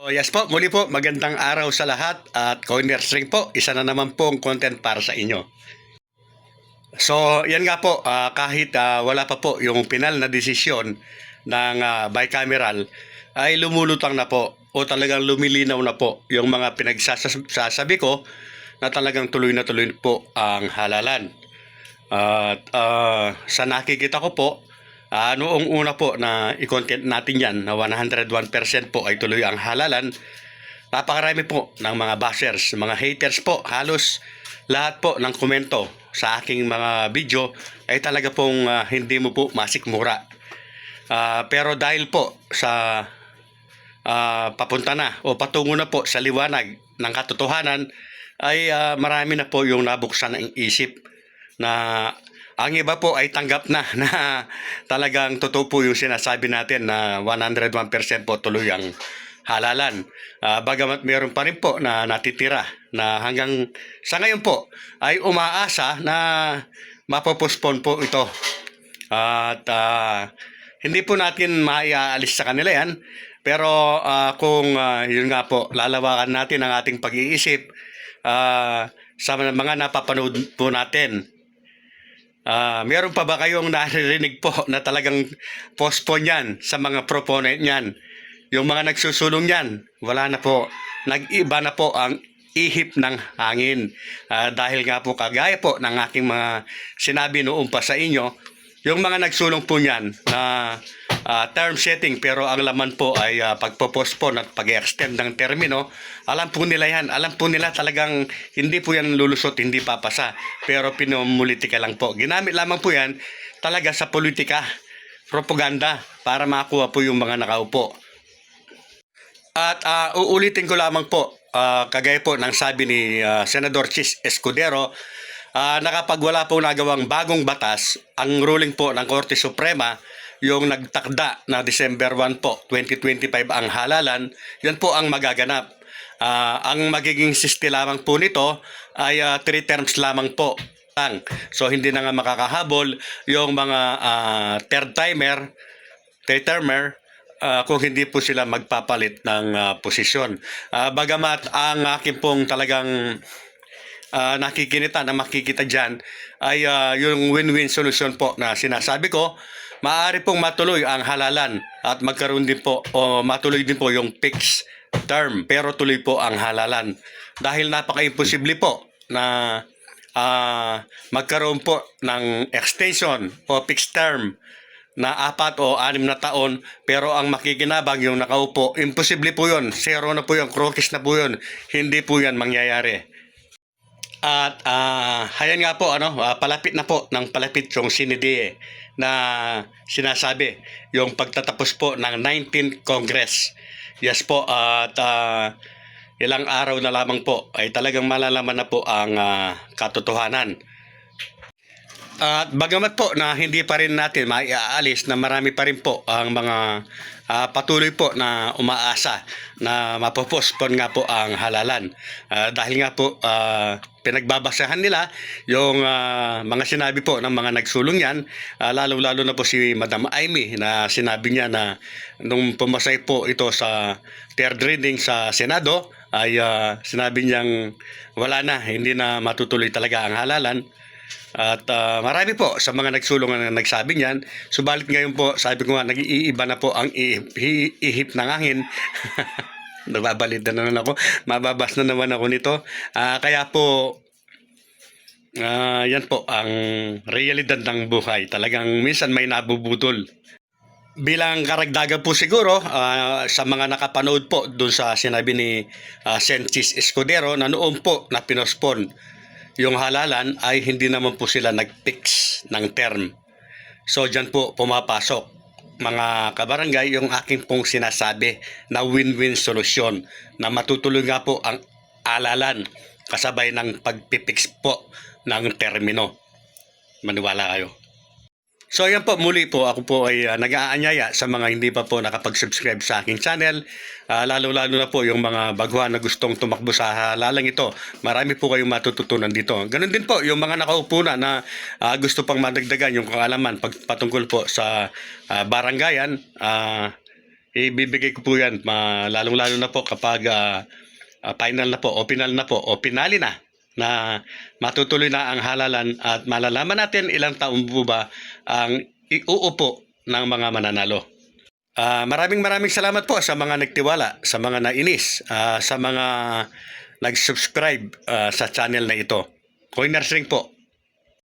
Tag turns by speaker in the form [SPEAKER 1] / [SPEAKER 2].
[SPEAKER 1] Oh, yes po, muli po, magandang araw sa lahat at Coiner String po, isa na naman pong content para sa inyo. So, yan nga po, kahit wala pa po yung final na desisyon ng bicameral, ay lumulutang na po o talagang lumilinaw na po yung mga pinagsasabi ko na talagang tuloy na tuloy po ang halalan. At sa nakikita ko po, noong una po na i-content natin yan na 101% po ay tuloy ang halalan, napakarami po ng mga bashers, mga haters po, halos lahat po ng komento sa aking mga video ay talaga pong hindi mo po masikmura. Pero dahil po sa papunta na o patungo na po sa liwanag ng katotohanan, ay marami na po yung nabuksan ng isip na ang iba po ay tanggap na na talagang totoo po yung sinasabi natin na 101% po tuloy ang halalan. Bagamat meron pa rin po na natitira na hanggang sa ngayon po ay umaasa na mapopospon po ito. At hindi po natin maiaalis sa kanila yan. Pero kung yun nga po, lalawakan natin ang ating pag-iisip sa mga napapanood po natin. Meron pa ba kayong naririnig po na talagang postpone yan sa mga proponent yan? Yung mga nagsusulong yan, wala na po. Nag-iba na po ang ihip ng hangin. Dahil nga po kagaya po ng aking mga sinabi noon pa sa inyo, yung mga nagsulong po niyan na term setting pero ang laman po ay pagpo-postpone at pag-extend ng termino, alam po nila yan. Alam po nila talagang hindi po yan lulusot, hindi papasa. Pero pinumulitika lang po. Ginamit lamang po yan talaga sa politika, propaganda para makuha po yung mga nakaupo. At uulitin ko lamang po, kagaya po ng sabi ni Senador Chis Escudero, na kapag wala po nagawang bagong batas, ang ruling po ng Korte Suprema, yung nagtakda na December 1 po, 2025 ang halalan, yan po ang magaganap. Ang magiging siste lamang po nito ay 3 terms lamang po. So hindi na nga makakahabol yung mga third-termer kung hindi po sila magpapalit ng posisyon. Bagamat ang akin pong talagang nakikinita na makikita dyan ay yung win-win solution po na sinasabi ko, maaari pong matuloy ang halalan at magkaroon din po o matuloy din po yung fixed term pero tuloy po ang halalan dahil napaka-imposible po na magkaroon po ng extension o fixed term na 4 o 6 na taon pero ang makikinabang yung nakaupo, imposible po yun, zero na po yun, krokis na po yun, hindi po yan mangyayari. At hayan nga po, palapit na po ng palapit yung sinidie na sinasabi yung pagtatapos po ng 19th Congress. Yes po, at ilang araw na lamang po ay talagang malalaman na po ang katotohanan. At bagamat po na hindi pa rin natin maiaalis na marami pa rin po ang mga patuloy po na umaasa na mapopospon nga po ang halalan. Dahil nga po pinagbabasahan nila yung mga sinabi po ng mga nagsulong yan, lalo-lalo na po si Madam Amy na sinabi niya na nung pumasay po ito sa third reading sa Senado ay sinabi niyang wala na, hindi na matutuloy talaga ang halalan. At marami po sa mga nagsulong na nagsabi niyan. Subalit ngayon po, sabi ko nga, nag-iiba na po ang ihip ng hangin. Nababalit na naman ako. Mababas na naman ako nito. Kaya po, yan po ang realidad ng buhay. Talagang minsan may nabubudol. Bilang karagdagan po siguro sa mga nakapanood po doon sa sinabi ni Sen. Chis Escudero na noon po na pinospon yung halalan ay hindi naman po sila nag-fix ng term. So dyan po pumapasok mga kabarangay yung aking pong sinasabi na win-win solusyon na matutuloy nga po ang halalan kasabay ng pagpipix po ng termino. Maniwala kayo. So yan po, muli po ako po ay nag-aanyaya sa mga hindi pa po nakapag-subscribe sa aking channel, lalo-lalo na po yung mga baguhan na gustong tumakbo sa halalang ito. Marami po kayong matututunan dito. Ganun din po yung mga nakaupo na gusto pang madagdagan yung kaalaman patungkol po sa barangayan. ibibigay ko po yan, lalong-lalo na po kapag final na po o final na po o pinali na matutuloy na ang halalan at malalaman natin ilang taon po ba ang iuupo ng mga mananalo. Maraming salamat po sa mga nagtiwala, sa mga nainis, sa mga nag-subscribe sa channel na ito. Coiners Ring po.